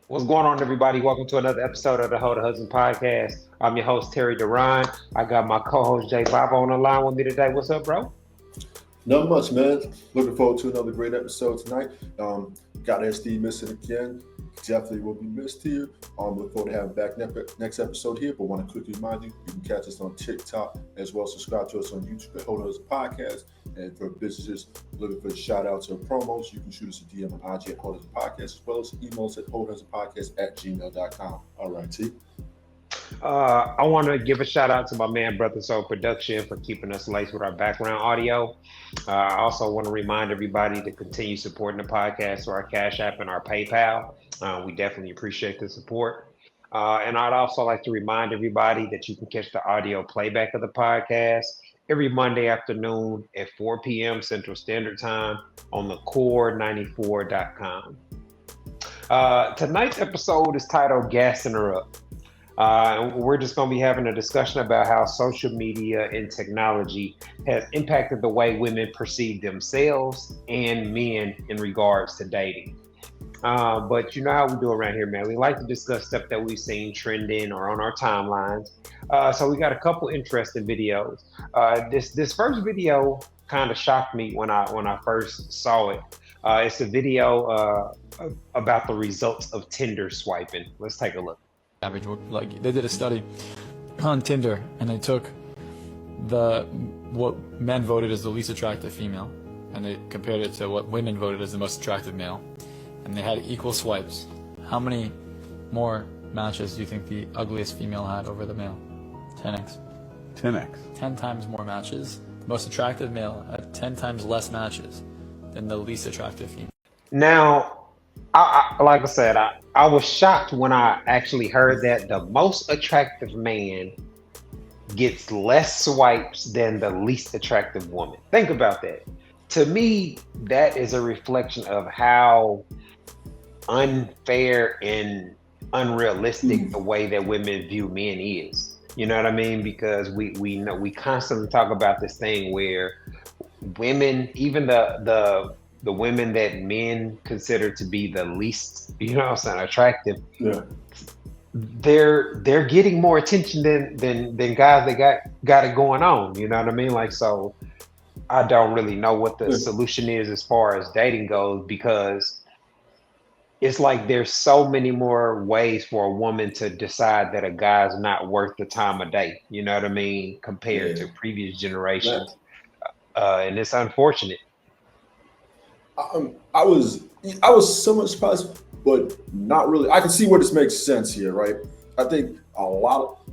What's going on, everybody? Welcome to another episode of the Husband Podcast. I'm your host, Terry Duran. I got my co-host, Jay Bob, on the line with me today. What's up, bro? Not much, man. Looking forward to another great episode tonight. Got SD missing again. Definitely will be missed here. Look forward to having back next episode here. But want to quickly remind you, you can catch us on TikTok as well. Subscribe to us on YouTube at Husband Podcast. And for businesses looking for shout outs or promos, you can shoot us a DM on IG at Husband Podcast as well as emails at husbandpodcast@gmail.com. All right, T. I want to give a shout out to my man, Brother Soul Production, for keeping us laced with our background audio. I also want to remind everybody to continue supporting the podcast through our Cash App and our PayPal. We definitely appreciate the support. And I'd also like to remind everybody that you can catch the audio playback of the podcast every Monday afternoon at 4 p.m. Central Standard Time on the core94.com. Tonight's episode is titled Gassing Her Up. We're just going to be having a discussion about how social media and technology has impacted the way women perceive themselves and men in regards to dating. But you know how we do around here, man. We like to discuss stuff that we've seen trending or on our timelines. So we got a couple interesting videos. This first video kind of shocked me when I first saw it. It's a video about the results of Tinder swiping. Let's take a look. Average, like they did a study on Tinder and they took what men voted as the least attractive female and they compared it to what women voted as the most attractive male, and they had equal swipes. How many more matches do you think the ugliest female had over the male? 10x. 10 times more matches. The most attractive male had 10 times less matches than the least attractive female. Now, like I said, I was shocked when I actually heard that the most attractive man gets less swipes than the least attractive woman. Think about that. To me, that is a reflection of how unfair and unrealistic the way that women view men is. You know what I mean? Because we know we constantly talk about this thing where women, even the women that men consider to be the least, attractive, they're getting more attention than guys that got it going on. You know what I mean? Like, so I don't really know what the solution is as far as dating goes, because it's like there's so many more ways for a woman to decide that a guy's not worth the time of day. You know what I mean? Compared to previous generations. And it's unfortunate. I was somewhat surprised, but not really. I can see where this makes sense here, right? I think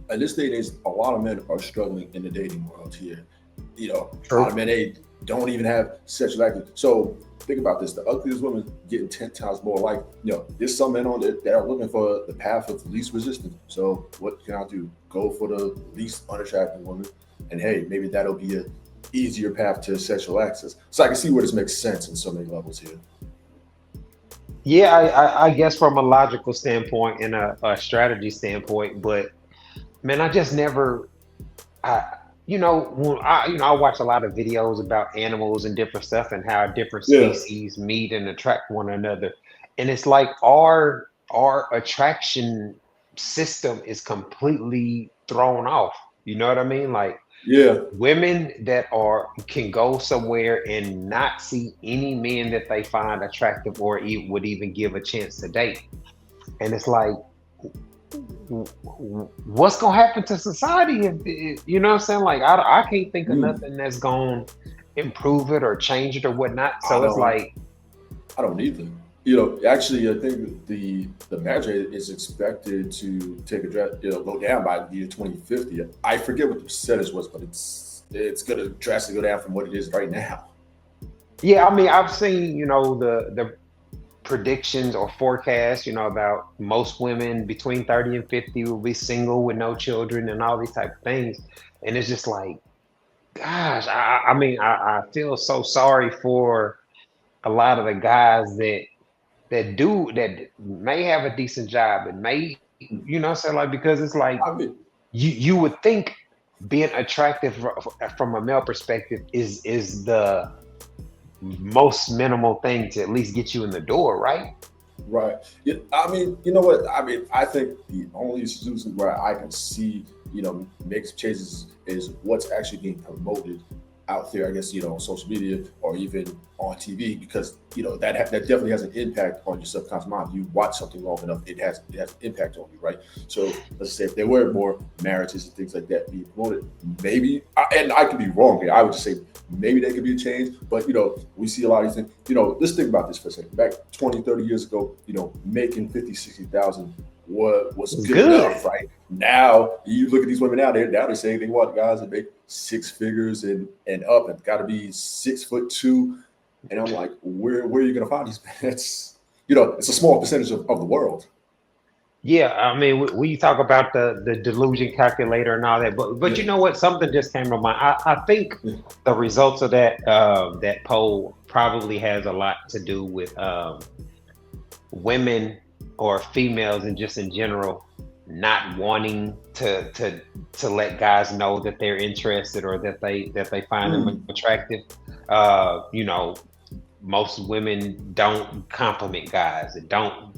at this day and age, a lot of men are struggling in the dating world here. A lot of men, they don't even have sexual activity. So think about this: the ugliest women getting 10 times more like. There's some men on there that are looking for the path of least resistance. So what can I do? Go for the least unattractive woman, and hey, maybe that'll be a easier path to sexual access. So I can see where this makes sense in so many levels here. Yeah, I guess from a logical standpoint and a strategy standpoint, but man, I just never, I watch a lot of videos about animals and different stuff and how different species meet and attract one another, and it's like our attraction system is completely thrown off. You know what I mean? Like, women that can go somewhere and not see any men that they find attractive or would even give a chance to date. And it's like, what's gonna happen to society if you know what I'm saying? Like, I can't think of nothing that's gonna improve it or change it or whatnot. So it's like, I don't either. Actually, I think the match rate is expected to go down by the year 2050. I forget what the percentage was, but it's going to drastically go down from what it is right now. Yeah, I mean, I've seen the predictions or forecasts, about most women between 30 and 50 will be single with no children and all these type of things, and it's just like, gosh, I feel so sorry for a lot of the guys that may have a decent job and may, like, because it's like, you would think being attractive from a male perspective is the most minimal thing to at least get you in the door, right? Right. Yeah, I mean, you know what? I mean, I think the only solution where I can see, make changes is what's actually being promoted out there. I guess on social media or even on TV, because that definitely has an impact on your subconscious mind. If you watch something long enough, it has an impact on you, right? So let's say if there were more marriages and things like that being promoted, maybe, and I could be wrong here. I would just say maybe there could be a change, but we see a lot of these things. Let's think about this for a second. Back 20, 30 years ago, making 50, 60,000 was It's good good. enough, right? Now you look at these women out there. Now they're saying they want guys that make six figures and up, and got to be 6'2", and I'm like, where are you going to find these? That's it's a small percentage of the world. Yeah, I mean, we talk about the delusion calculator and all that, but Yeah, you know what? Something just came to mind. I think yeah, the results of that poll probably has a lot to do with women or females and just in general not wanting to let guys know that they're interested or that they find them mm, attractive. You know, most women don't compliment guys. They don't,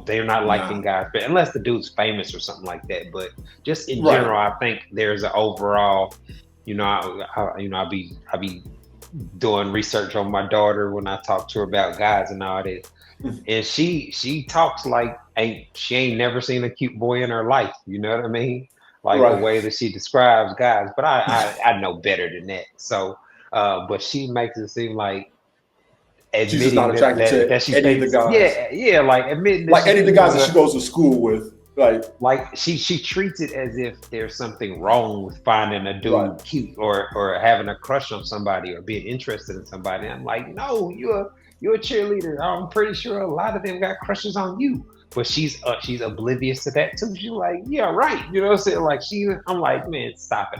they're not liking nah, guys, but unless the dude's famous or something like that. But just in right. general, I think there's an overall, I'll be doing research on my daughter when I talk to her about guys and all that, and she talks like she ain't never seen a cute boy in her life. You know what I mean? Like the Right. way that she describes guys, but I know better than that. So, but she makes it seem like She's just not admitting that attracted that, to that she any of the thinks, guys. yeah, like admitting that Like she any of the thinks guys is that she a goes to school with. like she treats it as if there's something wrong with finding a Right. dude cute or having a crush on somebody or being interested in somebody. I'm like, no, you're a cheerleader. I'm pretty sure a lot of them got crushes on you. But she's oblivious to that too. She's like, yeah, right. You know what I'm saying? Like I'm like, man, stop it.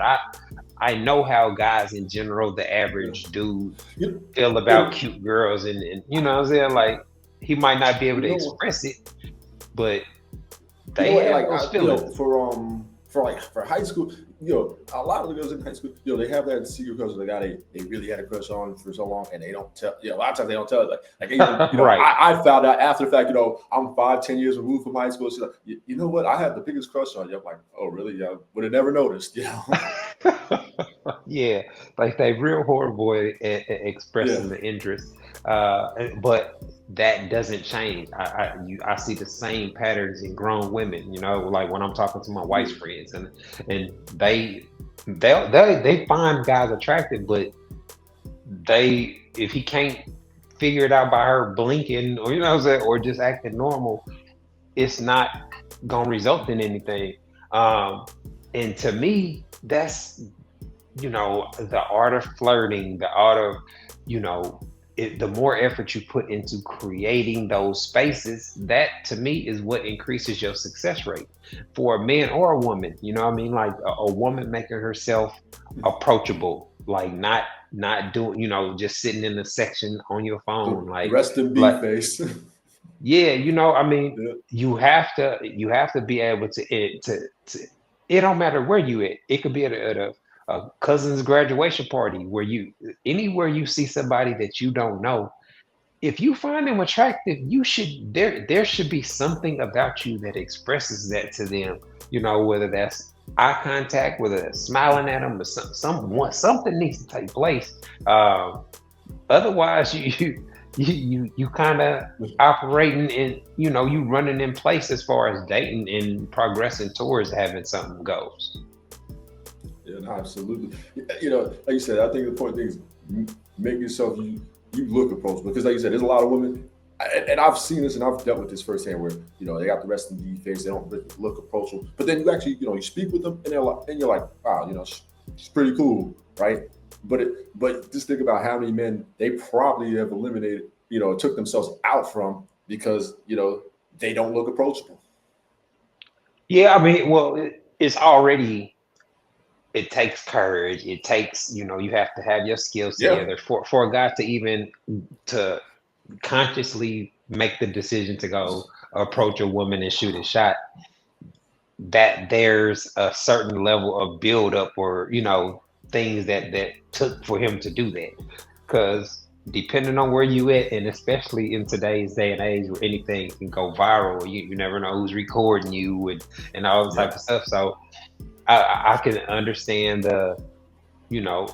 I know how guys in general, the Yeah. average dude, You, feel about and cute girls, and you know what I'm saying? Like he might not be able you to know express it, but you know they what? have Like those feelings. for high school, a lot of the girls in high school, they have that secret crush on the guy they really had a crush on for so long, and they don't tell. A lot of times they don't tell it. Like even Right. I found out after the fact. I'm 5, 10 years removed from high school. She's like, you know what? I had the biggest crush on you. I'm like, oh really? Yeah, would have never noticed. Yeah, like they real horrible at Yeah. expressing the interest. But that doesn't change. I see the same patterns in grown women. Like when I'm talking to my wife's Yeah. friends, and they find guys attractive, but if he can't figure it out by her blinking, or what I'm saying, or just acting normal, it's not gonna result in anything. Um, and to me, that's the art of flirting, the art of you know the more effort you put into creating those spaces, that to me is what increases your success rate for a man or a woman. You know what I mean? Like a woman making herself approachable, like not doing, just sitting in the section on your phone, The like rest in B like face. yeah, I mean, Yeah. you have to be able to it don't matter where you at. It could be at a cousin's graduation party, anywhere you see somebody that you don't know. If you find them attractive, there should be something about you that expresses that to them. Whether that's eye contact, whether that's smiling at them, or something needs to take place. Um, Otherwise, you kind of operating in, you running in place as far as dating and progressing towards having something goes. Yeah, no, absolutely. Like you said, I think the important thing is make yourself you look approachable, because, like you said, there's a lot of women, and I've seen this and I've dealt with this firsthand, where they got the rest in the face, they don't really look approachable, but then you actually you speak with them, and you're like, wow, she's pretty cool, right? But just think about how many men they probably have eliminated, took themselves out from, because they don't look approachable. Yeah, I mean, well, it takes courage. It takes, you have to have your skills Yeah. together for a guy to even to consciously make the decision to go approach a woman and shoot a shot. That there's a certain level of build up, or things that took for him to do that. Because depending on where you at, and especially in today's day and age where anything can go viral, you never know who's recording you and all this type of stuff. So I can understand you know,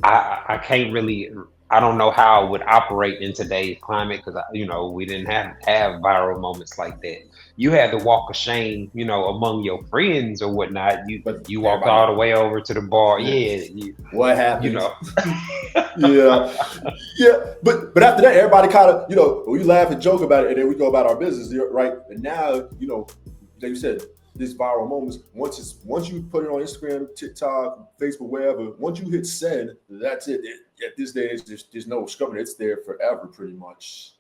I can't really, I don't know how I would operate in today's climate because, we didn't have viral moments like that. You had the walk of shame, among your friends or whatnot. But You walked everybody, all the way over to the bar. yeah. Yeah. What happened? You know. Yeah. But after that, everybody kind of, we laugh and joke about it, and then we go about our business, right? And now, like you said, this viral moments. Once you put it on Instagram, TikTok, Facebook, wherever, once you hit send, that's it. At this day, there's no discovery. It's there forever, pretty much.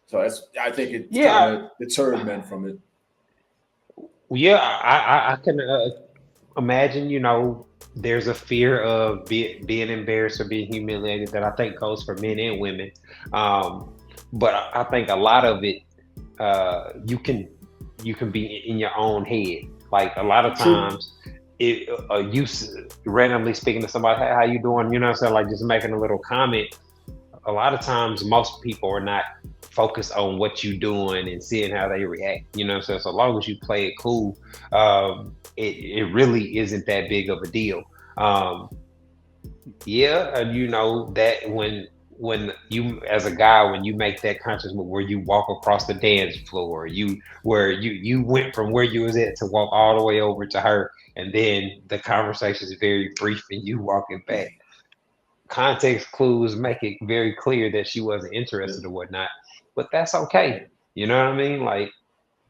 So I think it kind of deterred men from it. Yeah, I can imagine. There's a fear of being embarrassed or being humiliated that I think goes for men and women. But I think a lot of it, you can be in your own head. Like a lot of times, you randomly speaking to somebody, hey, how you doing? Like just making a little comment. A lot of times, most people are not focused on what you're doing and seeing how they react. So long as you play it cool, it really isn't that big of a deal. That when you as a guy, when you make that conscious move where you walk across the dance floor, you went from where you was at to walk all the way over to her, and then the conversation is very brief and you walking back. Context clues make it very clear that she wasn't interested or whatnot, but that's okay. You know what I mean? Like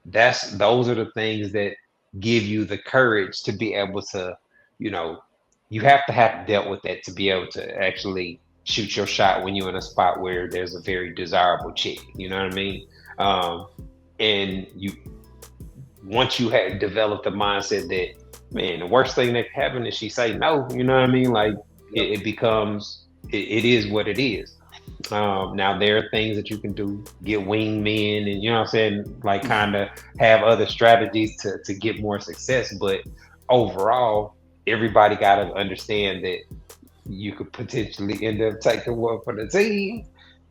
those are the things that give you the courage to be able to, you have to have dealt with that to be able to actually shoot your shot when you're in a spot where there's a very desirable chick. You know what I mean? And once you had developed the mindset that, man, the worst thing that can happen is she say no. You know what I mean? Like it becomes, it is what it is. Now there are things that you can do, get wing men and, you know what I'm saying? Like kind of have other strategies to get more success. But overall, everybody got to understand that you could potentially end up taking one for the team,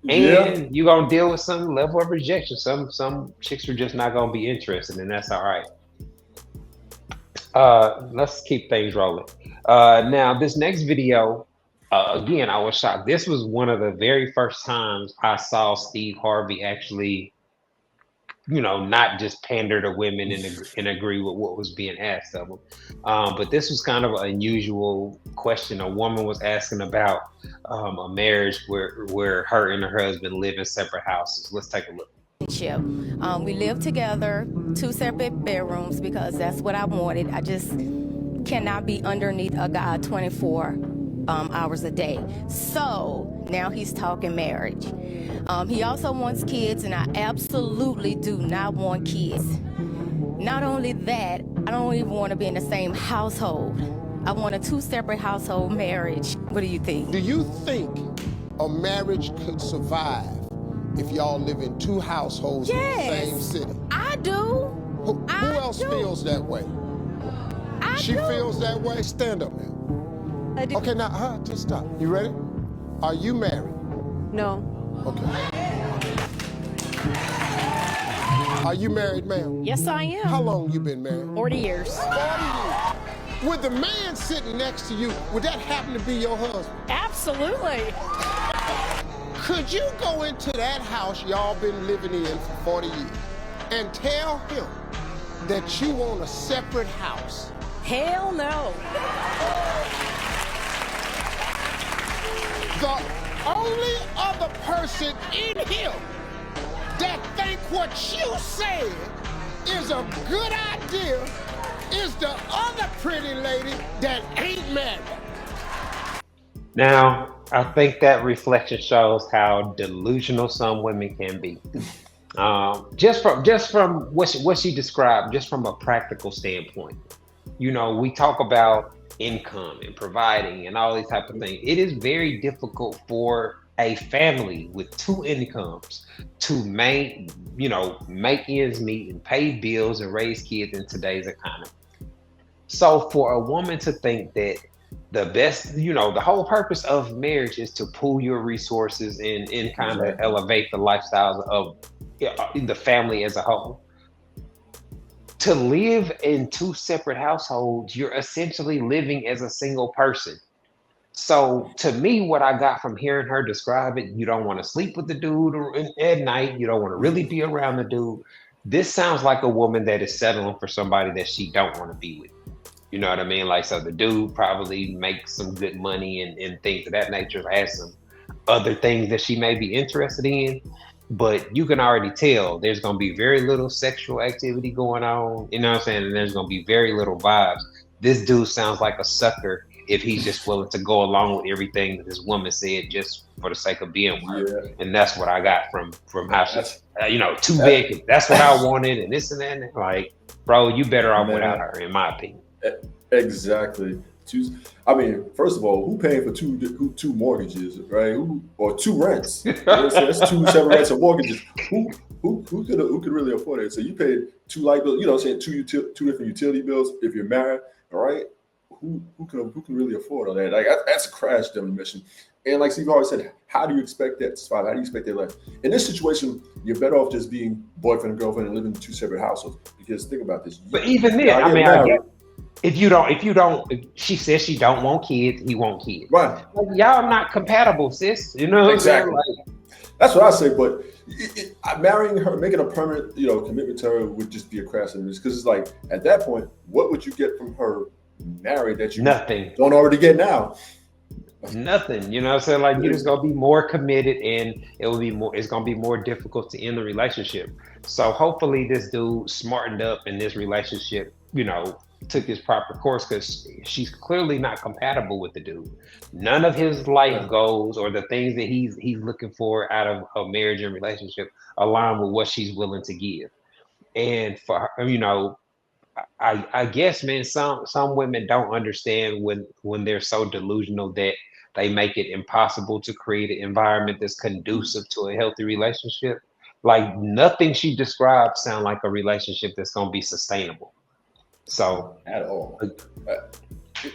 and you're gonna deal with some level of rejection. Some chicks are just not gonna be interested, and that's all right. Let's keep things rolling. Now this next video, again, I was shocked. This was one of the very first times I saw Steve Harvey actually, not just pander to women and agree with what was being asked of him. But this was kind of an unusual question. A woman was asking about a marriage where her and her husband live in separate houses. Let's take a look. We live together, 2 separate bedrooms, because that's what I wanted. I just cannot be underneath a guy 24 hours a day. So now he's talking marriage. He also wants kids, and I absolutely do not want kids. Not only that, I don't even want to be in the same household. I want a 2 separate household marriage. What do you think? Do you think a marriage could survive if y'all live in 2 households in the same city? I do. Who else feels that way? She feels that way? Stand up now. Okay, now, just stop. You ready? Are you married? No. Okay. Are you married, ma'am? Yes, I am. How long you been married? 40 years. 40 years. Would the man sitting next to you, would that happen to be your husband? Absolutely. Could you go into that house y'all been living in for 40 years and tell him that you want a separate house? Hell no. The only other person in here that think what you said is a good idea is the other pretty lady that ain't married. Now, I think that reflection shows how delusional some women can be. Just from what she described, just from a practical standpoint. We talk about income and providing and all these type of things. It is very difficult for a family with 2 incomes to make ends meet and pay bills and raise kids in today's economy. So for a woman to think that the best, the whole purpose of marriage is to pool your resources and kind of Exactly. elevate the lifestyles of the family as a whole. To live in two separate households, you're essentially living as a single person. So to me, what I got from hearing her describe it, you don't want to sleep with the dude at night. You don't want to really be around the dude. This sounds like a woman that is settling for somebody that she don't want to be with. You know what I mean? Like, so the dude probably makes some good money and things of that nature, has some other things that she may be interested in. But you can already tell there's going to be very little sexual activity going on. You know what I'm saying? And there's going to be very little vibes. This dude sounds like a sucker if he's just willing to go along with everything that this woman said just for the sake of being with her. Yeah. And that's what I got from how she, That's too big. That's what I wanted, and this and that. And like, bro, you better off without her, in my opinion. exactly. I mean, first of all, who paying for two mortgages, right? Or two rents? You know what I'm saying? That's two separate rents or mortgages. Who could really afford it? So you paid two light bills. You know what I'm saying? Two different utility bills if you're married, all right? Who can really afford all that? Like that's a crash demolition. And like Steve always said, how do you expect that to survive? How do you expect that life? In this situation, you're better off just being boyfriend and girlfriend and living in two separate households. Because think about this. But even then, I mean, I get, if she says she don't want kids, he want kids. Right. Like, y'all not compatible, sis. You know what Exactly. I'm saying? Like, that's what I say. But marrying her, making a permanent, commitment to her would just be a crash in this. Because it's like at that point, what would you get from her married that you nothing. Don't already get now? Nothing. You know what I'm saying? Like, you're just gonna be more committed, and it's gonna be more difficult to end the relationship. So hopefully this dude smartened up in this relationship, took his proper course, because she's clearly not compatible with the dude. None of his life goals or the things that he's looking for out of a marriage and relationship align with what she's willing to give. And for her, I guess, man, some women don't understand when they're so delusional that they make it impossible to create an environment that's conducive to a healthy relationship. Like, nothing she described sound like a relationship that's going to be sustainable. So at all.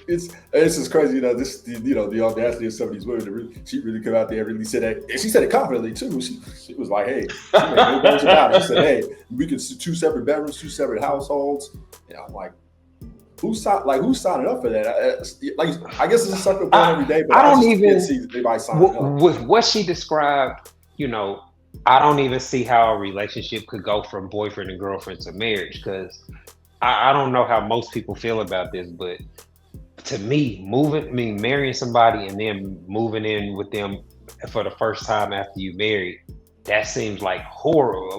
It's just crazy, the audacity of some of these women. She really come out there and really said that, and she said it confidently too. She was like, "Hey," she made no bones about it. She said, "Hey, we can two separate bedrooms, two separate households." And I'm like, who's signing up for that? I guess it's a sucker point every day, but I don't even see anybody signing up. With what she described, I don't even see how a relationship could go from boyfriend and girlfriend to marriage, because I don't know how most people feel about this, but to me, marrying somebody and then moving in with them for the first time after you married, that seems like a horrible,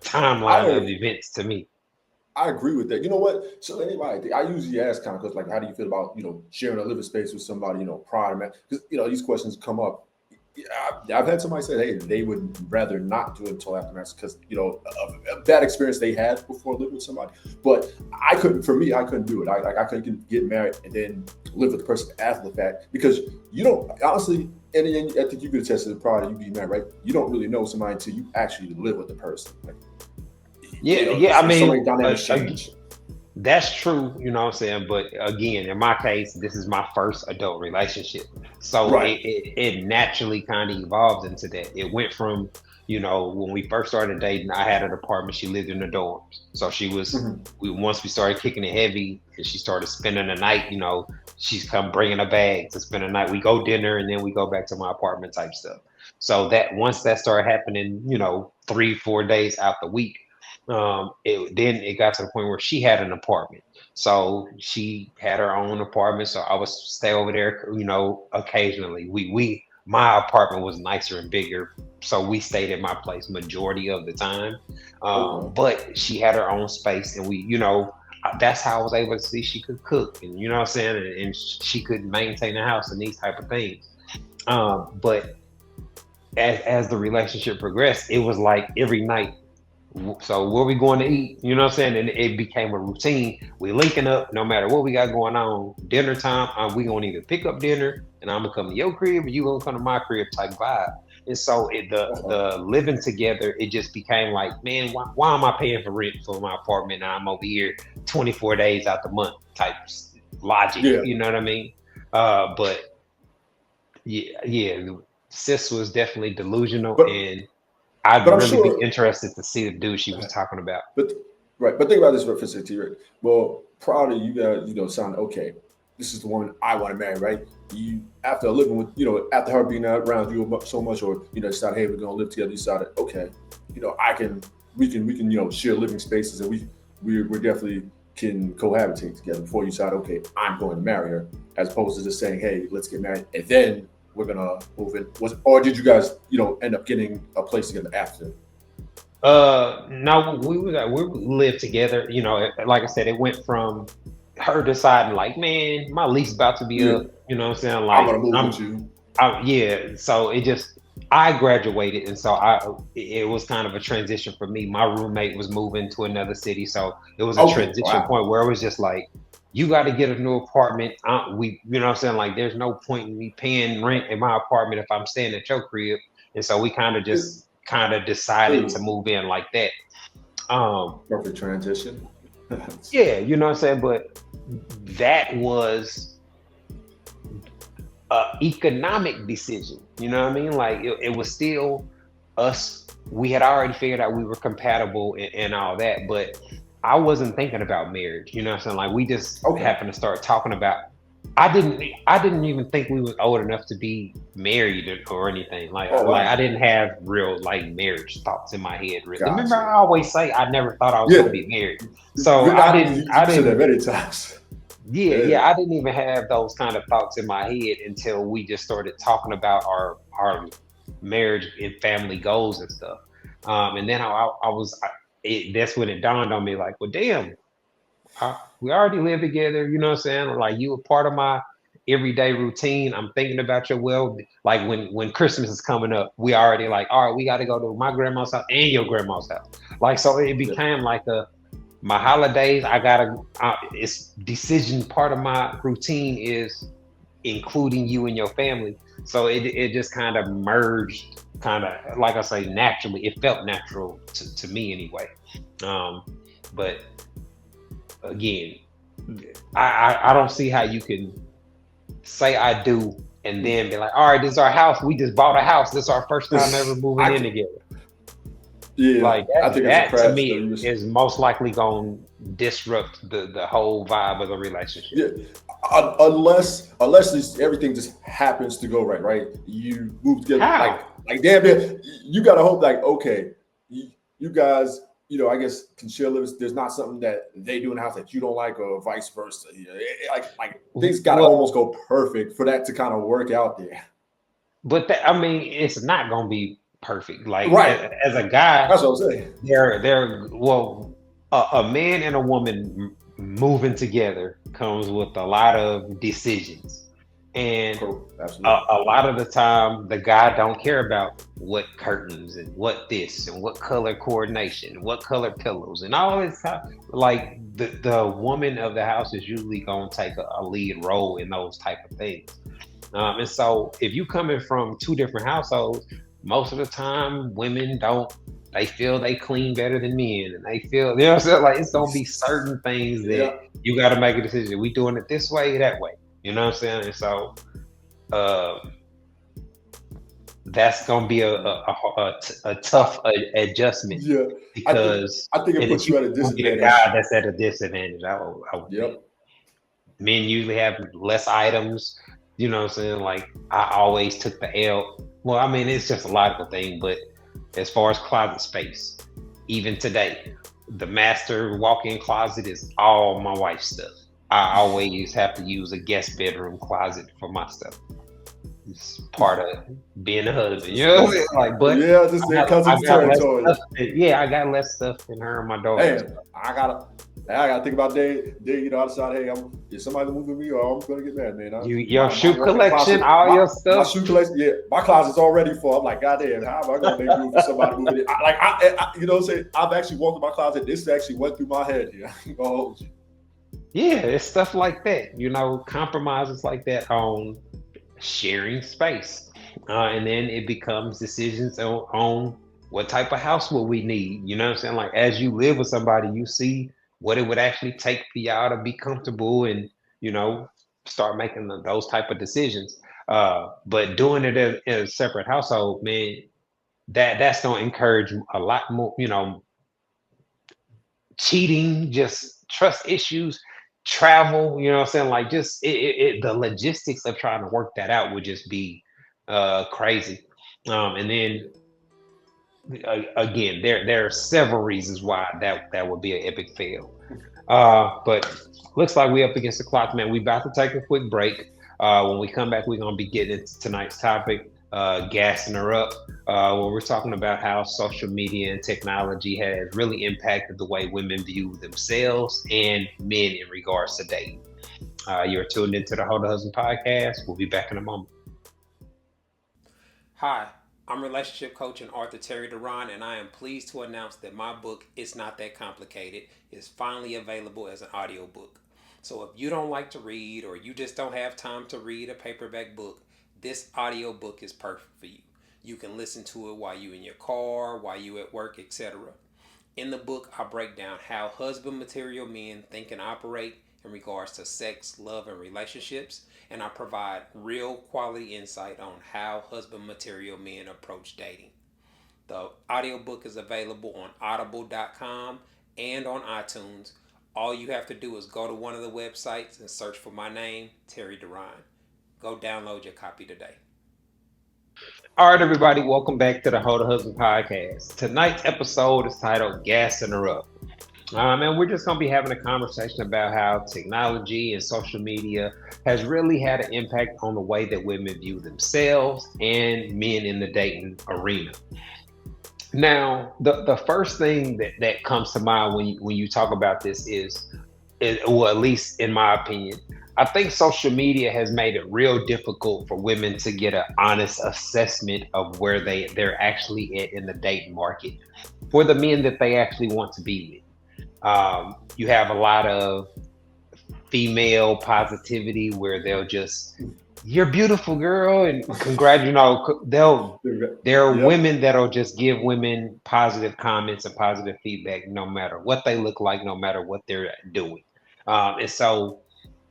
timeline of events to me. I agree with that. You know what? So anybody, I usually ask kind of because, like, how do you feel about sharing a living space with somebody prior to marriage? Because these questions come up. I've had somebody say, hey, they would rather not do it until after marriage because a bad experience they had before living with somebody. But I couldn't do it. I couldn't get married and then live with the person after the fact, because you don't honestly. And I think you could attest to the prior to you being married, right? You don't really know somebody until you actually live with the person. Like, I mean, so many dynamics change. That's true, you know what I'm saying? But again, in my case, this is my first adult relationship. So right. it naturally kind of evolved into that. It went from, when we first started dating, I had an apartment. She lived in the dorms. So she was, once we started kicking it heavy and she started spending the night, she's come bringing a bag to spend the night. We go dinner and then we go back to my apartment type stuff. So that once that started happening, 3-4 days out the week, it got to the point where she had an apartment. So she had her own apartment. So I would stay over there, occasionally. My apartment was nicer and bigger, so we stayed at my place majority of the time. But she had her own space, and that's how I was able to see she could cook, and you know what I'm saying, and she could maintain the house and these type of things. But as the relationship progressed, it was like every night. So where we going to eat? You know what I'm saying? And it became a routine. We linking up no matter what we got going on. Dinner time, we gonna either pick up dinner and I'm gonna come to your crib or you gonna come to my crib type vibe. And so the living together, it just became like, man, why am I paying for rent for my apartment and I'm over here 24 days out the month type logic, Yeah. you know what I mean? But yeah, sis was definitely delusional, and I'd But I'm really sure, be interested to see the dude she was talking about. but think about this for a second, right? Well, prior to you guys, sound okay. This is the one I want to marry, right? You after living with, after her being around you so much, or decided, hey, we're gonna live together. You decided, okay, we can share living spaces, and we definitely can cohabitate together before you decide, okay, I'm going to marry her, as opposed to just saying, hey, let's get married, and then we're gonna move in. Or did you guys, end up getting a place together after? No, we lived together. Like I said, it went from her deciding like, man, my lease about to be up. You know what I'm saying? Like, I'm gonna move with you. Yeah. So I graduated, and so it was kind of a transition for me. My roommate was moving to another city, so it was a transition point where it was just like, you got to get a new apartment. You know what I'm saying? Like, there's no point in me paying rent in my apartment if I'm staying at your crib. And so we kind of decided to move in like that. Perfect transition. Yeah, you know what I'm saying? But that was an economic decision. You know what I mean? Like, it was still us. We had already figured out we were compatible and all that, but I wasn't thinking about marriage. You know what I'm saying? Like, we just happened to start talking about. I didn't even think we were old enough to be married or anything. Like I didn't have real like marriage thoughts in my head. Really. Gotcha. Remember, I always say I never thought I was going to be married. So I didn't. That many times. Yeah. I didn't even have those kind of thoughts in my head until we just started talking about our marriage and family goals and stuff. And then that's when it dawned on me, like, well, damn. We already live together, you know what I'm saying? Like, you a part of my everyday routine. I'm thinking about your like when Christmas is coming up, we already like, all right, we got to go to my grandma's house and your grandma's house. Like, so it became like my holidays. It's decision part of my routine is including you and your family. So it just kind of merged, kind of like I say, naturally. It felt natural to me anyway. But again, I don't see how you can say I do and then be like, all right, this is our house. We just bought a house. This is our first time ever moving in together. Yeah, like I think that to me is most likely going to disrupt the whole vibe of the relationship. Yeah, unless everything just happens to go right? You move together, like damn it. You gotta hope, like, okay, you guys, I guess can share living. There's not something that they do in the house that you don't like, or vice versa. Like things gotta almost go perfect for that to kind of work out there. But it's not gonna be perfect. Like, right. As a guy, that's what I'm saying. A man and a woman moving together comes with a lot of decisions. And a lot of the time, the guy don't care about what curtains and what this and what color coordination, what color pillows, and all this. Like the woman of the house is usually going to take a lead role in those type of things. And so if you coming from two different households, most of the time women they feel they clean better than men, and they feel, you know what I'm saying? Like, it's gonna be certain things that you got to make a decision. We doing it this way, that way. You know what I'm saying? And so, that's gonna be a tough adjustment. Yeah, because I think it puts you at a disadvantage. A guy that's at a disadvantage. Yep. Men usually have less items. You know what I'm saying? Like, I always took the L. Well, I mean, it's just a logical thing, but as far as closet space, even today, the master walk-in closet is all my wife's stuff. I always have to use a guest bedroom closet for my stuff. It's part of being a husband, you know what I'm saying? Like, but yeah, just I got less stuff than her and my daughter. Hey, I gotta think about day. I decide, hey, is somebody moving me, or I'm gonna get mad, man. Your shoe collection, your stuff. My shoe collection, yeah, my closet's already full. I'm like, goddamn, how am I gonna make room for somebody moving it? You know what I'm saying? I've actually walked through my closet. This actually went through my head. Yeah, I'm gonna hold you. Yeah, it's stuff like that. Compromises like that on sharing space. And then it becomes decisions on what type of house will we need. You know what I'm saying? Like as you live with somebody, you see what it would actually take for y'all to be comfortable and, you know, start making those type of decisions. But doing it in a separate household, man, that's gonna encourage a lot more, you know, cheating, just trust issues, travel, you know what I'm saying? Like just the logistics of trying to work that out would just be crazy. And then again, there are several reasons why that would be an epic fail. But looks like we're up against the clock, man. We about to take a quick break. When we come back, we're gonna be getting into tonight's topic, gassing her up. Where we're talking about how social media and technology has really impacted the way women view themselves and men in regards to dating. You're tuned into the Hold the Husband podcast. We'll be back in a moment. Hi, I'm relationship coach and author Terry Duran, and I am pleased to announce that my book, It's Not That Complicated, is finally available as an audiobook. So if you don't like to read or you just don't have time to read a paperback book, this audiobook is perfect for you. You can listen to it while you're in your car, while you're at work, etc. In the book, I break down how husband material men think and operate in regards to sex, love, and relationships, and I provide real quality insight on how husband material men approach dating. The audiobook is available on audible.com and on iTunes. All you have to do is go to one of the websites and search for my name, Terry Duran. Go download your copy today. All right, everybody, welcome back to the Hold the Husband podcast. Tonight's episode is titled Gassing Her Up. And we're just going to be having a conversation about how technology and social media has really had an impact on the way that women view themselves and men in the dating arena. Now, the first thing that comes to mind when you talk about this is, well, at least in my opinion, I think social media has made it real difficult for women to get an honest assessment of where they're actually at in the dating market for the men that they actually want to be with. You have a lot of female positivity where they'll just, you're beautiful, girl, and there are women that'll just give women positive comments and positive feedback no matter what they look like, no matter what they're doing. And so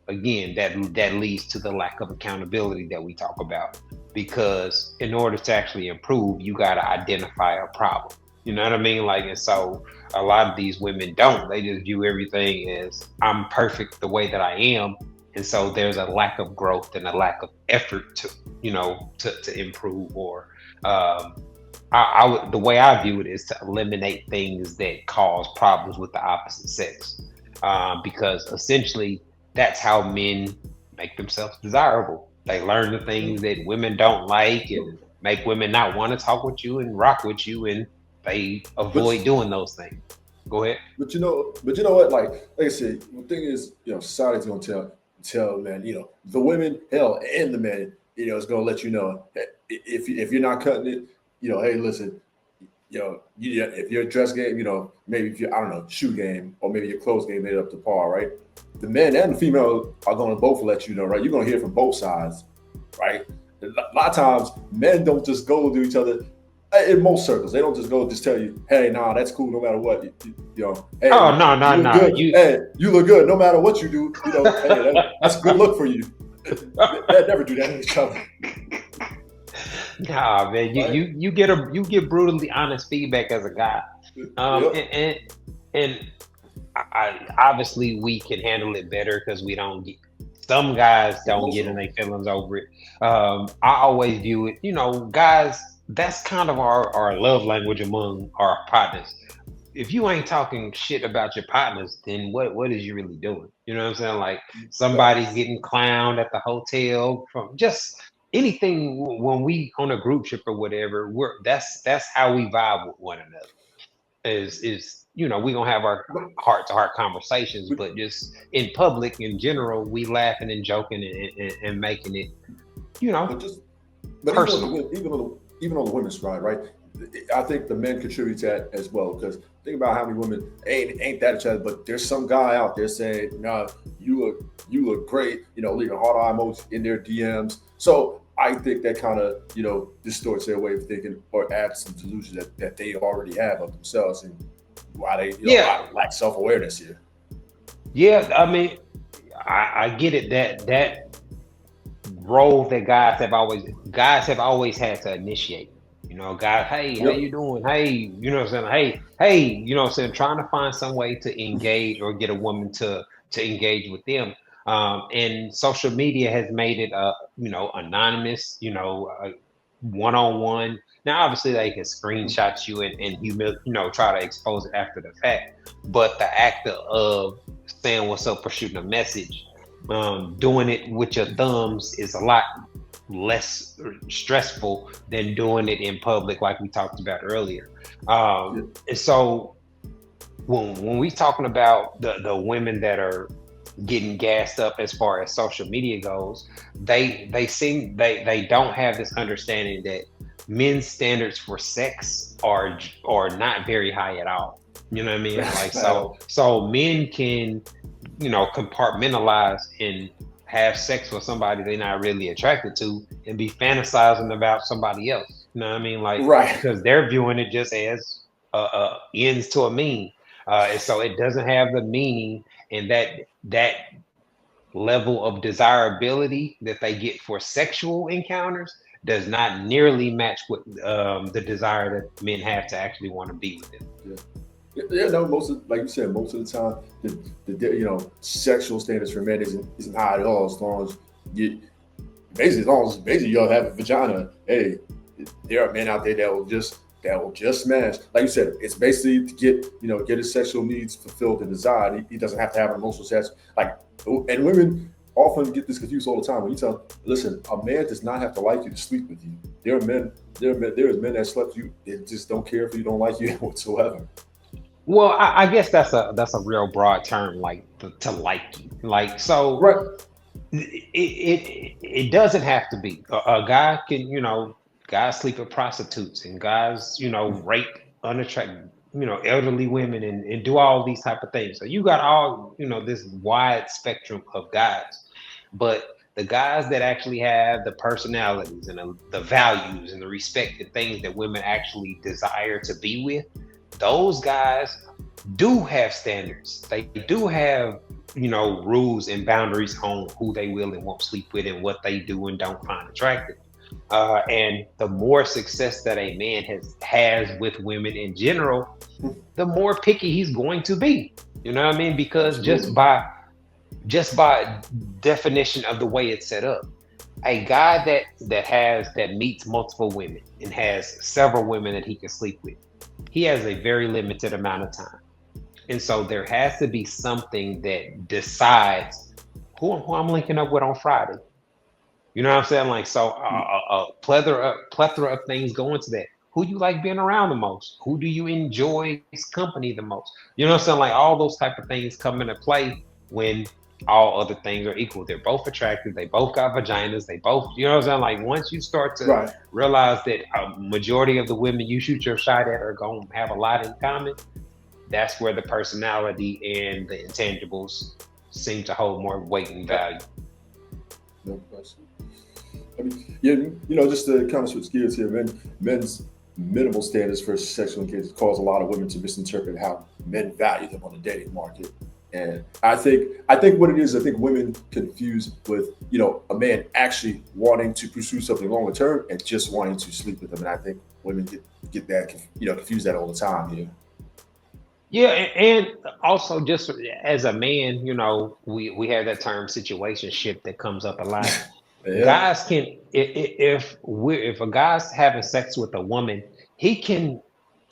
again, that leads to the lack of accountability that we talk about, because in order to actually improve, you got to identify a problem. You know what I mean? Like, and so a lot of these women don't. They just view everything as I'm perfect the way that I am. And so there's a lack of growth and a lack of effort to improve. Or the way I view it is to eliminate things that cause problems with the opposite sex, because essentially that's how men make themselves desirable. They learn the things that women don't like and make women not want to talk with you and rock with you, and they avoid doing those things. Go ahead. But you know what? Like I said, the thing is, society's gonna tell men, the women, hell, and the men, is gonna let you know if you're not cutting it, hey, listen, if your dress game, maybe if you, I don't know, shoe game, or maybe your clothes game made up to par, right? The men and the female are gonna both let you know, right? You're gonna hear from both sides, right? A lot of times, men don't just go to each other. In most circles, they don't just go just tell you, "Hey, nah, that's cool, no matter what." Hey, oh no, hey, you look good, no matter what you do. Hey, that's a good look for you. They never do that to each other. Nah, man, you get brutally honest feedback as a guy, and I obviously we can handle it better because we don't get. Some guys don't get in their feelings over it. I always view it, guys. That's kind of our love language among our partners. If you ain't talking shit about your partners, then what is you really doing? You know what I'm saying? Like somebody's getting clowned at the hotel from just anything when we on a group trip or whatever. That's how we vibe with one another. Is we gonna have our heart-to-heart conversations, but just in public in general, we laughing and joking and making it, but personal. Even on the women's side, right? I think the men contribute to that as well, because think about how many women ain't that each other, but there's some guy out there saying, "No, you look great," leaving heart eye emojis in their DMs. So I think that kind of, distorts their way of thinking or adds some delusion that they already have of themselves, and why they, Yeah, lack self-awareness here. yeah. I mean, I get it that role that guys have always had to initiate. Guys, hey, how Yep. you doing? Hey, what I'm saying? Hey, what I'm saying? Trying to find some way to engage or get a woman to engage with them. And social media has made it anonymous, one-on-one. Now obviously they can screenshot you and try to expose it after the fact. But the act of saying what's up or shooting a message, doing it with your thumbs is a lot less stressful than doing it in public, like we talked about earlier. And so when we talking about the women that are getting gassed up as far as social media goes, they don't have this understanding that men's standards for sex are not very high at all. You know what I mean? Like so men can compartmentalize and have sex with somebody they're not really attracted to and be fantasizing about somebody else. You know what I mean? Like, Right. because they're viewing it just as ends to a mean. And so it doesn't have the meaning and that level of desirability that they get for sexual encounters does not nearly match what the desire that men have to actually want to be with them. Yeah, no, like you said, most of the time, the sexual standards for men isn't high at all. As long as basically you'll have a vagina. Hey, there are men out there that will just smash. Like you said, it's basically to get his sexual needs fulfilled and desired. He doesn't have to have an emotional sex. And women often get this confused all the time. When you tell, listen, a man does not have to like you to sleep with you. There are men that slept with you that just don't care if you don't like you whatsoever. Well, I guess that's a real broad term, like to like you. Like, so Right. it doesn't have to be. A guy can, guys sleep with prostitutes and guys, rape unattractive, elderly women and do all these type of things. So you got all, this wide spectrum of guys. But the guys that actually have the personalities and the values and the respect and things that women actually desire to be with, those guys do have standards. They do have, rules and boundaries on who they will and won't sleep with and what they do and don't find attractive. And the more success that a man has with women in general, the more picky he's going to be. You know what I mean? Because just by definition of the way it's set up, a guy that meets multiple women and has several women that he can sleep with, he has a very limited amount of time. And so there has to be something that decides who I'm linking up with on Friday. You know what I'm saying? Like, so a plethora of things go into that. Who you like being around the most? Who do you enjoy his company the most? You know what I'm saying? Like, all those type of things come into play when all other things are equal. They're both attractive. They both got vaginas. They both, you know what I'm saying? Like, once you start to realize that a majority of the women you shoot your shot at are going to have a lot in common, that's where the personality and the intangibles seem to hold more weight and value. No question. I mean, just to kind of switch gears here, men's minimal standards for sexual engagement cause a lot of women to misinterpret how men value them on the dating market. And I think what it is, I think women confuse with, a man actually wanting to pursue something longer term and just wanting to sleep with them. And I think women get that, confuse that all the time here. Yeah, and also just as a man, we have that term situationship that comes up a lot. Yeah. Guys can, if a guy's having sex with a woman, he can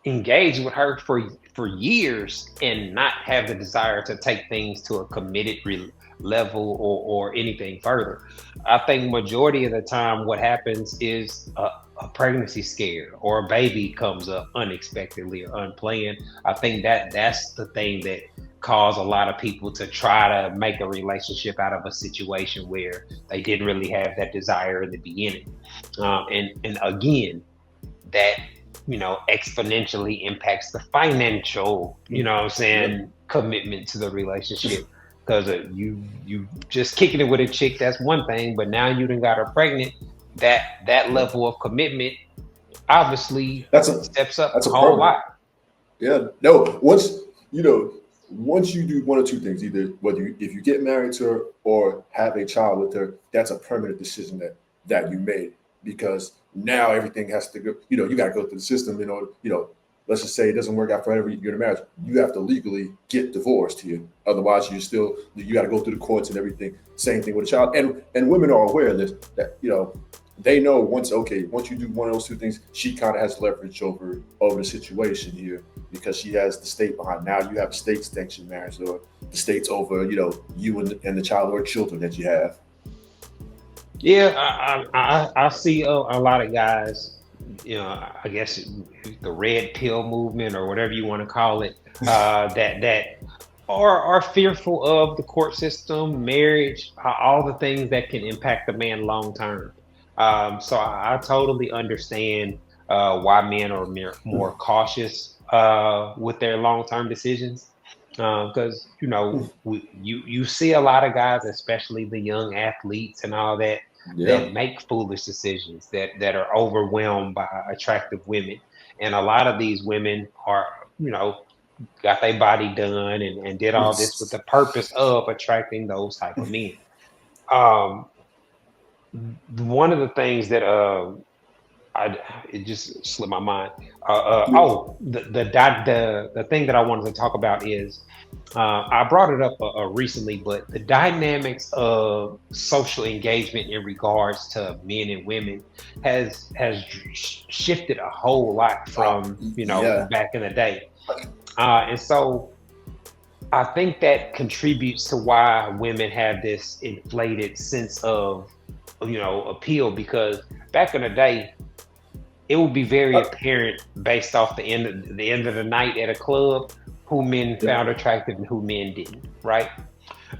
engage with her for years and not have the desire to take things to a committed level or anything further. I think majority of the time what happens is a pregnancy scare or a baby comes up unexpectedly or unplanned. I think that's the thing that caused a lot of people to try to make a relationship out of a situation where they didn't really have that desire in the beginning. And again, that exponentially impacts the financial, commitment to the relationship. Because you just kicking it with a chick, that's one thing, but now you done got her pregnant. that level of commitment obviously That's a steps up that's a a whole permanent. lot. Yeah, no. Once you do one or two things, either if you get married to her or have a child with her, that's a permanent decision that you made, because now everything has to go. You got to go through the system in order. Let's just say it doesn't work out for every you're in a marriage. You have to legally get divorced here. Otherwise, you got to go through the courts and everything. Same thing with a child, and women are aware of this. That they know once you do one of those two things, she kind of has leverage over the situation here, because she has the state behind. Now you have a state sanctioned marriage, or the state's over you and the child or children that you have. Yeah, I see a lot of guys, I guess the red pill movement or whatever you want to call it, that are fearful of the court system, marriage, all the things that can impact the man long term. So I totally understand why men are more cautious with their long term decisions. Because you see a lot of guys, especially the young athletes and all that, Yeah, that make foolish decisions, that are overwhelmed by attractive women, and a lot of these women are got their body done and did all this with the purpose of attracting those type of men. Um, One of the things that I it just slipped my mind. The thing that I wanted to talk about is I brought it up recently, but the dynamics of social engagement in regards to men and women has shifted a whole lot from yeah, back in the day, and so I think that contributes to why women have this inflated sense of appeal, because back in the day it would be very apparent based off the end of the night at a club who men yeah. found attractive and who men didn't, right?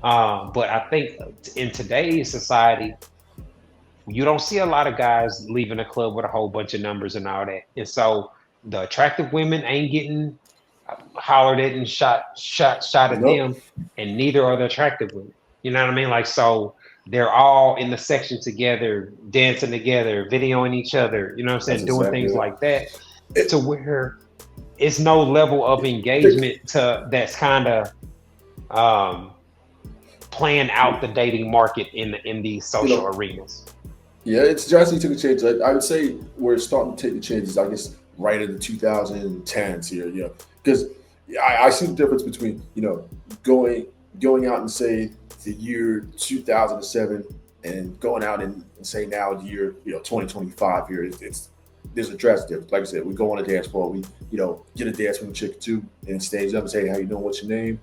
But I think in today's society, you don't see a lot of guys leaving a club with a whole bunch of numbers and all that, and so the attractive women ain't getting hollered at and shot at Nope. them, and neither are the attractive women. You know what I mean? Like, so they're all in the section together, dancing together, videoing each other. You know what I'm That's saying? Doing exactly things it. like that, to It- where it's no level of engagement that's kind of um, playing out the dating market in these you social know, arenas. Yeah, it's drastically took a change. I would say we're starting to take the changes, I guess, right in the 2010s here. Because I see the difference between going going out and say the year 2007 and going out and say now the year 2025 here. It's there's a drastic difference. Like I said, we go on a dance floor, we get a dance from the chick too, and stage up and say, "How you doing? What's your name?"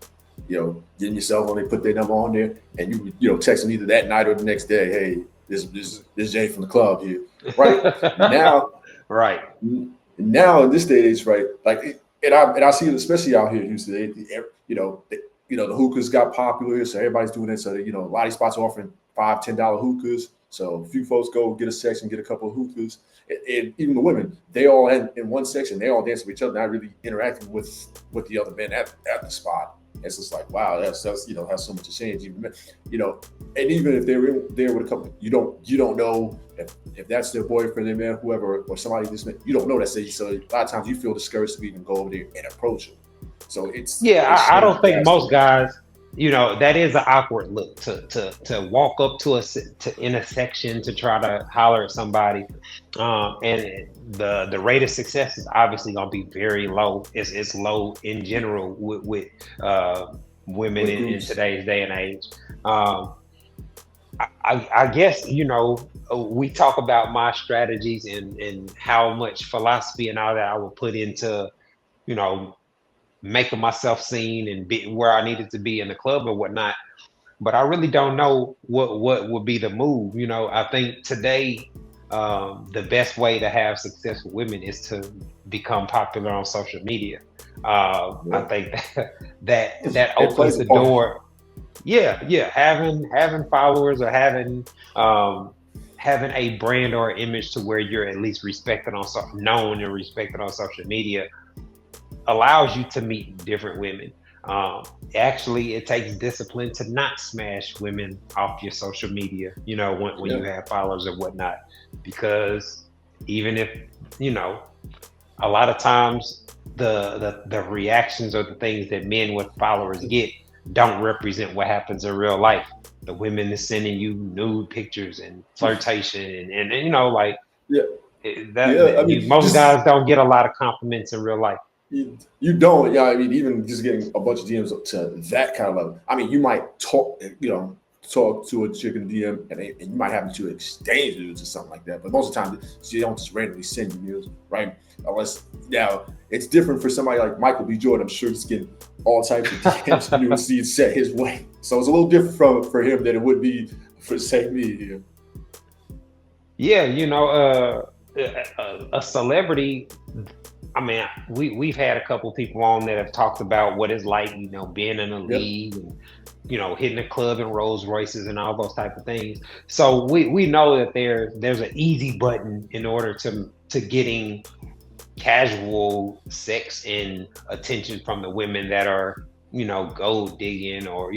Getting your cell phone, they put their number on there, and text them either that night or the next day. Hey, this Jay from the club here, right? Now, Right. now in this day and age, right? Like, and I see it especially out here in Houston. The hookahs got popular here, so everybody's doing it. So a lot of these spots are offering $5, $10 hookahs. So a few folks go get a section, get a couple of hookahs, and even the women, they all in one section, they all dance with each other, not really interacting with the other men at the spot. It's just like, wow, that's has so much to change. And even if they're in there with a couple, you don't know if that's their boyfriend, their man, whoever, or somebody just met, you don't know that. So a lot of times you feel discouraged to even go over there and approach them. So it's I don't think most drastically. guys, that is an awkward look to walk up in a section to try to holler at somebody, and the rate of success is obviously going to be very low. It's low in general with women With in groups. today's day and age. I guess we talk about my strategies and how much philosophy and all that I would put into you know making myself seen and be where I needed to be in the club or whatnot. But I really don't know what would be the move. I think today the best way to have successful women is to become popular on social media. I Yeah. think that It opens plays a the part. door. Yeah, having followers or having a brand or image to where you're at least known and respected on social media allows you to meet different women. Actually, it takes discipline to not smash women off your social media, when you have followers or whatnot, because even if, a lot of times the reactions or the things that men with followers get don't represent what happens in real life. The women is sending you nude pictures and flirtation and like Yeah, yeah. I that mean, most just guys don't get a lot of compliments in real life. you don't. Yeah, I mean, even just getting a bunch of DMs up to that kind of level. I mean, you might talk to a chick in DM, and you might happen to exchange news or something like that. But most of the time, they don't just randomly send you news, right? Unless now it's different for somebody like Michael B. Jordan. I'm sure he's getting all types of DMs news set his way. So it's a little different for him than it would be for say me here. Yeah, a celebrity. I mean, we've had a couple people on that have talked about what it's like, being in a league and, hitting a club in Rolls Royces and all those type of things. So we know that there's an easy button in order to getting casual sex and attention from the women that are, gold digging or,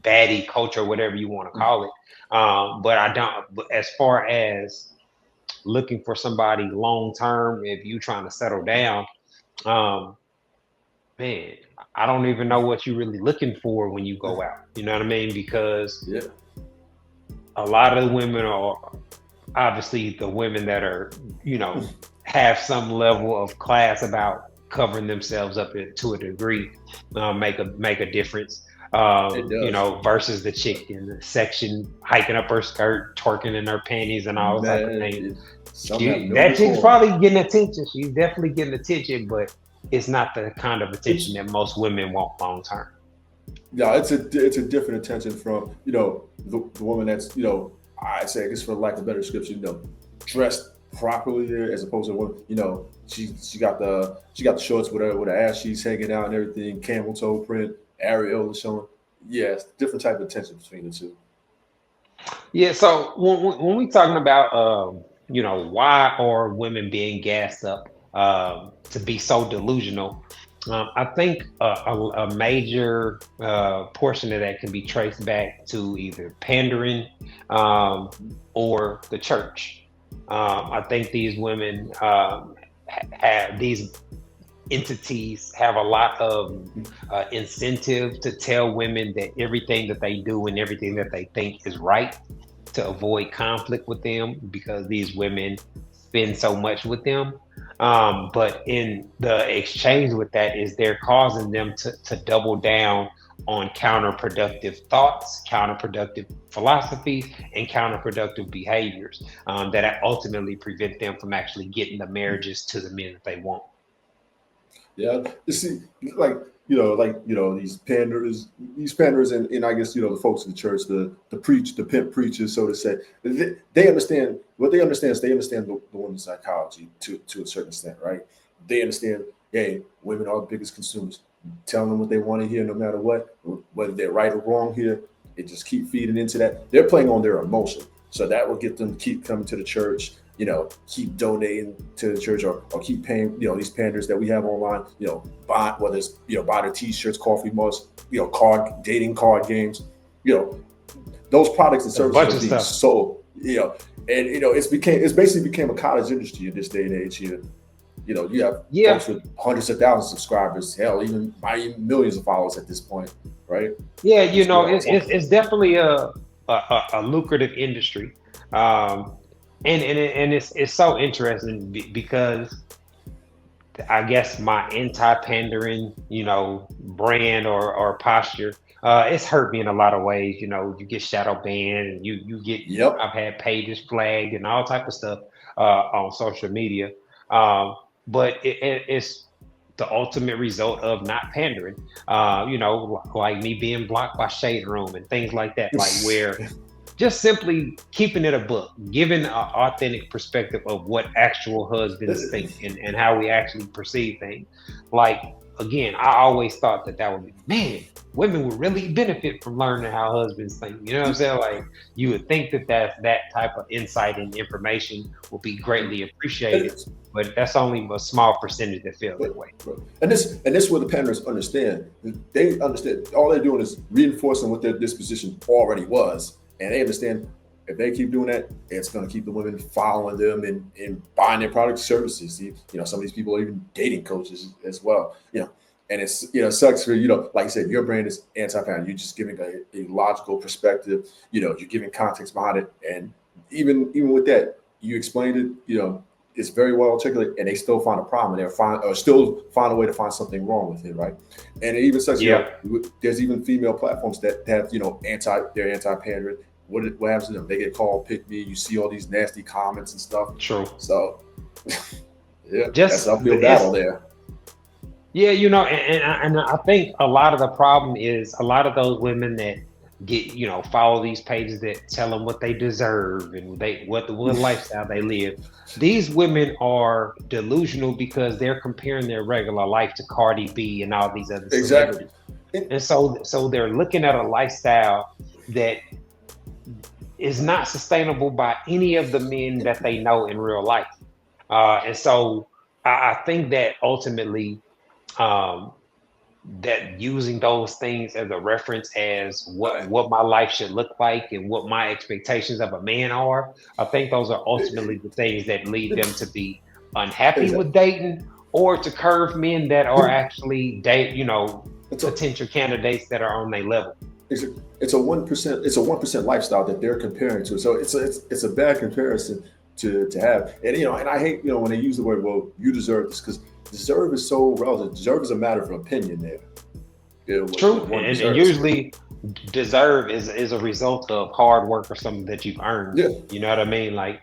baddie culture, whatever you want to call it. But I don't, but as far as looking for somebody long term, if you trying to settle down, man, I don't even know what you're really looking for when you go out. You know what I mean? Because a lot of the women are obviously the women that are, have some level of class about covering themselves up to a degree, make a difference. Versus the chick in the section hiking up her skirt, twerking in her panties, and all that type of things. That chick's probably getting attention. She's definitely getting attention, but it's not the kind of attention that most women want long term. Yeah, it's a different attention from the woman that's I guess for lack of a better description, dressed properly there as opposed to one she got the shorts with her ass cheeks hanging out and everything, camel toe print, areola showing. Yeah, it's different type of attention between the two. Yeah, so when we talking about why are women being gassed up to be so delusional, I think a major portion of that can be traced back to either pandering or the church. I think these women have these entities have a lot of incentive to tell women that everything that they do and everything that they think is right, to avoid conflict with them because these women spend so much with them. But in the exchange with that is they're causing them to double down on counterproductive thoughts, counterproductive philosophies, and counterproductive behaviors that ultimately prevent them from actually getting the marriages to the men that they want. Yeah, you see, these panders, and I guess the folks in the church, the pimp preachers, so to say, they understand what they understand. Is they understand the women's psychology to a certain extent, right? They understand, hey, women are the biggest consumers. Telling them what they want to hear, no matter what, whether they're right or wrong here, they just keep feeding into that. They're playing on their emotion, so that will get them to keep coming to the church. Keep donating to the church or keep paying, these panders that we have online, buy, whether it's, buy the t-shirts, coffee mugs, dating card games, those products and services are being sold, and, it's basically became a cottage industry in this day and age here. You have folks with hundreds of thousands of subscribers, hell, even millions of followers at this point, right? Yeah, it's definitely a lucrative industry. And it's so interesting because I guess my anti-pandering, brand or posture, it's hurt me in a lot of ways. You get shadow banned and you get, I've had pages flagged and all type of stuff on social media. But it's the ultimate result of not pandering, like me being blocked by Shade Room and things like that, like where just simply keeping it a book, giving an authentic perspective of what actual husbands think and how we actually perceive things. Like again, I always thought that would be, man, women would really benefit from learning how husbands think. You know what I'm saying? Like, you would think that type of insight and information will be greatly appreciated, but that's only a small percentage that feel that way. And this where the parents understand. They understand all they're doing is reinforcing what their disposition already was, and they understand if they keep doing that, it's going to keep the women following them and buying their products, services. You know, some of these people are even dating coaches as well. You know, and it's, you know, it sucks for, you know, like I said, your brand is anti-parent. You're just giving a logical perspective. You know, you're giving context behind it, and even with that, you explained it. You know, it's very well articulated, and they still find a problem, and still find a way to find something wrong with it, right? And it even sucks. Yeah. You know, there's even female platforms that have, you know, they're anti-parent. What happens to them? They get called pick me. You see all these nasty comments and stuff. True. So, yeah, Just that's an uphill battle there. Yeah, you know, and I think a lot of the problem is a lot of those women that get, you know, follow these pages that tell them what they deserve and what lifestyle they live. These women are delusional because they're comparing their regular life to Cardi B and all these other celebrities. And so they're looking at a lifestyle that is not sustainable by any of the men that they know in real life. And so I think that ultimately, that using those things as a reference as what my life should look like and what my expectations of a man are, I think those are ultimately the things that lead them to be unhappy with dating, or to curve men that are actually potential candidates that are on their level. It's a 1% lifestyle that they're comparing to. So it's a bad comparison to have. And, you know, and I hate, you know, when they use the word, well, you deserve this, because deserve is so relative. Deserve is a matter of opinion there. You know, true. And usually deserve is a result of hard work or something that you've earned. Yeah. You know what I mean? Like,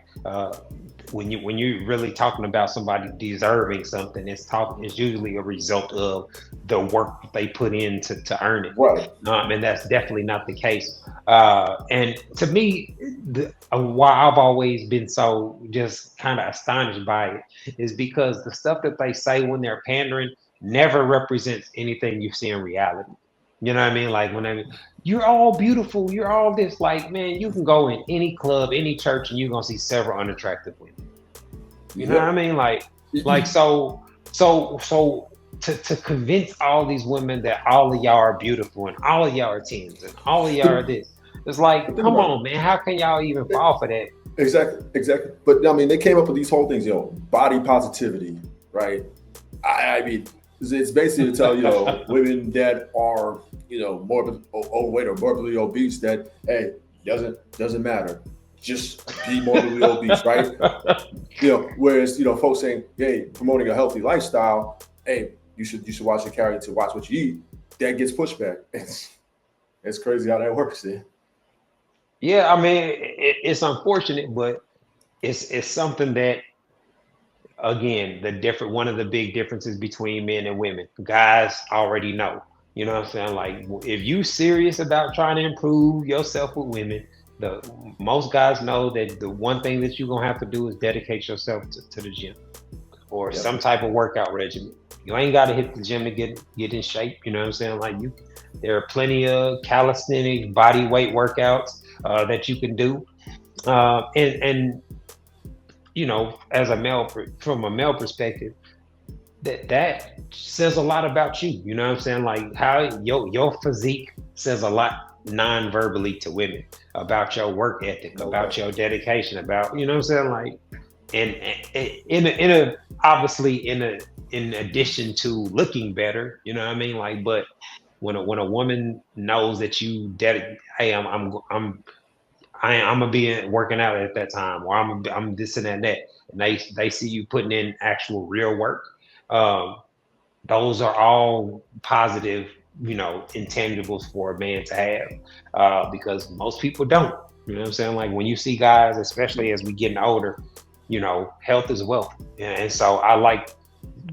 when you're really talking about somebody deserving something, it's usually a result of the work they put in to earn it. Right. And that's definitely not the case. And to me, why I've always been so just kind of astonished by it is because the stuff that they say when they're pandering never represents anything you see in reality. You know what I mean? Like, you're all beautiful, you're all this, like, man, you can go in any club, any church, and you're gonna see several unattractive women. You know what I mean? Like so to convince all these women that all of y'all are beautiful and all of y'all are 10s and all of y'all are this. It's like, come on, man, how can y'all even fall for that? Exactly. But I mean, they came up with these whole things, you know, body positivity, right? I mean, it's basically to tell, you know, women that are, you know, morbid overweight or morbidly obese that, hey, doesn't matter. Just be morbidly obese, right? You know, whereas, you know, folks saying, hey, promoting a healthy lifestyle, hey, you should watch your calories to watch what you eat. That gets pushback. It's crazy how that works there. Yeah, I mean, it's unfortunate, but it's something that, again, one of the big differences between men and women, guys already know. You know what I'm saying? Like, if you serious about trying to improve yourself with women, most guys know that the one thing that you're gonna have to do is dedicate yourself to the gym or some type of workout regimen. You ain't got to hit the gym to get in shape. You know what I'm saying? Like, there are plenty of calisthenic body weight workouts that you can do, and you know, as from a male perspective, that says a lot about you. You know what I'm saying? Like, how your physique says a lot non-verbally to women about your work ethic, about your dedication, about, you know what I'm saying? Like, and obviously in addition to looking better, you know what I mean? Like, but when a woman knows that you hey, I'm gonna be working out at that time, or I'm this and that, and they see you putting in actual real work. Those are all positive, you know, intangibles for a man to have, because most people don't. You know what I'm saying? Like, when you see guys, especially as we getting older, you know, health is wealth, and so I like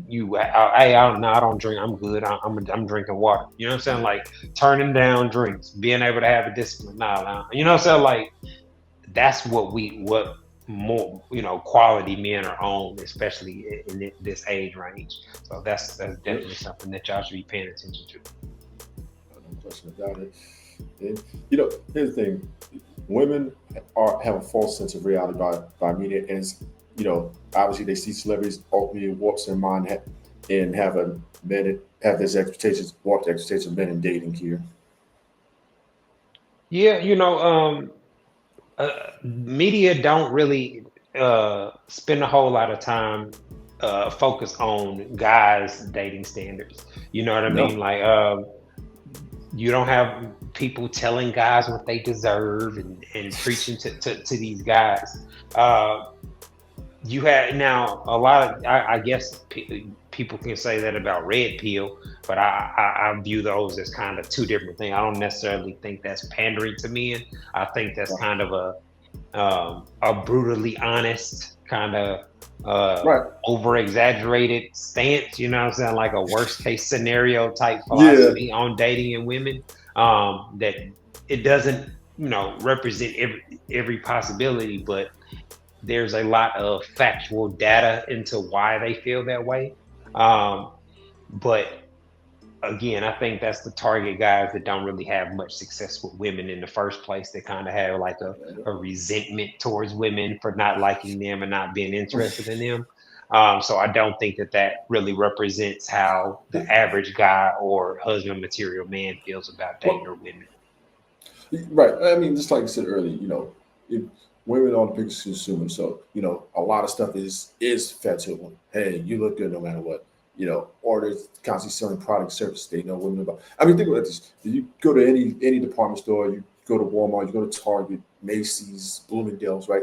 you. I don't drink. I'm good. I'm drinking water. You know what I'm saying? Like, turning down drinks, being able to have a discipline. You know what I'm saying? Like, that's what more, quality men are owned, especially in this age range. So that's definitely something that y'all should be paying attention to. No question about it. And, here's the thing: women have a false sense of reality by media, and it's, obviously they see celebrities openly warps their mind and have this expectations, warped expectations of men in dating here. Yeah, media don't really spend a whole lot of time focus on guys' dating standards. You know what I mean? No, Like, you don't have people telling guys what they deserve and preaching to these guys. Uh, you had now a lot of, I guess people can say that about red pill, but I view those as kind of two different things. I don't necessarily think that's pandering to men. I think that's kind of a brutally honest kind of right? over exaggerated stance, you know what I'm saying? Like a worst case scenario type Yeah, philosophy on dating and women. That it doesn't, represent every possibility, but there's a lot of factual data into why they feel that way. But again, I think that's the target guys that don't really have much success with women in the first place. They kind of have like a resentment towards women for not liking them and not being interested in them. So I don't think that really represents how the average guy or husband material man feels about dating or well, women. right. I mean, just like I said earlier, if women are the biggest consumers, so a lot of stuff is fed to them. Hey, you look good no matter what. Or they're constantly selling product services they know women about. I mean, think about this. You go to any department store, you go to Walmart, you go to Target, Macy's, Bloomingdale's, right?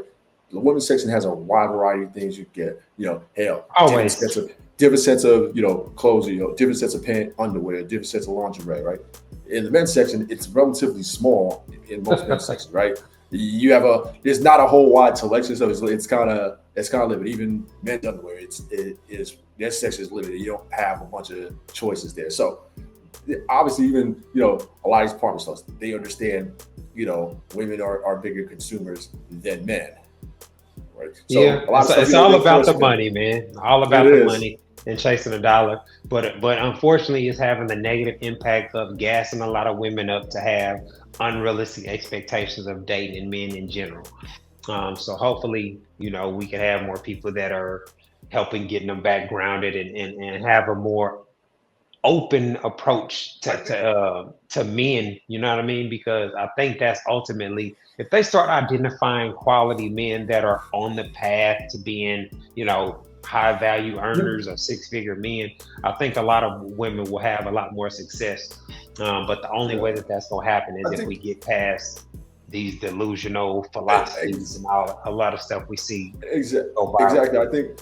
The women's section has a wide variety of things you get. Hell, Always. different sets of clothes, different sets of pant, underwear, different sets of lingerie, right? In the men's section, it's relatively small in most men's sections, right? There's not a whole wide selection, so it's kind of limited. Even men's underwear, it is their section is limited. You don't have a bunch of choices there. So obviously, even a lot of these department stores, they understand women are bigger consumers than men, right? So Yeah, a lot of stuff it's all they about force the men. money, man. All It about the is. money and chasing a dollar. But unfortunately, it's having the negative impact of gassing a lot of women up to have unrealistic expectations of dating men in general. So hopefully, we can have more people that are helping getting them back grounded and have a more open approach to men. You know what I mean? Because I think that's ultimately, if they start identifying quality men that are on the path to being, high value earners or six figure men, I think a lot of women will have a lot more success. But the only Yeah, way that that's going to happen is I if we think get past these delusional philosophies ex- and a lot of stuff we see go exactly. viral. I think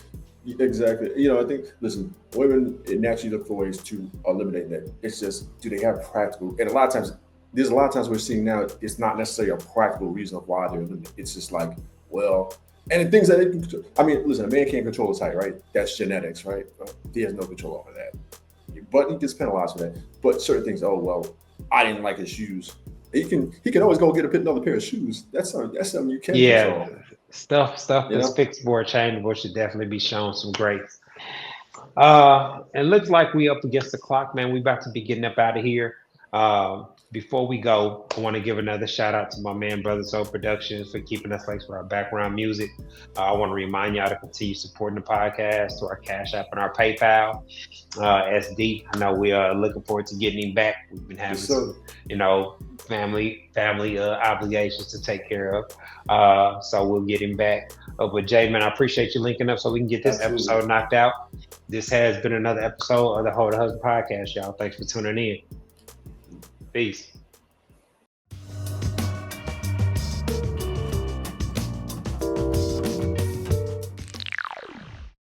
exactly. I think, listen, women naturally look for ways to eliminate that. It's just, do they have practical? And a lot of times, there's a lot of times we're seeing now, it's not necessarily a practical reason of why they're eliminated. It's just like, well, and the things that they can control. I mean, listen, a man can't control his height, right? That's genetics, right? He has no control over that. But he gets penalized for that. But certain things, oh well, I didn't like his shoes. He can always go get another pair of shoes. That's something you can Yeah, control. stuff You that's know. fixable or changeable should definitely be shown some grace. It looks like we up against the clock, man. We about to be getting up out of here. Before we go, I want to give another shout out to my man, Brother Soul Productions, for keeping us like for our background music. I want to remind y'all to continue supporting the podcast to our Cash App and our PayPal. SD, I know we are looking forward to getting him back. We've been having Yes, sir. some, family obligations to take care of. So we'll get him back. But Jay, man, I appreciate you linking up so we can get this Absolutely. episode knocked out. This has been another episode of the Hold the Husband podcast, y'all. Thanks for tuning in. Peace.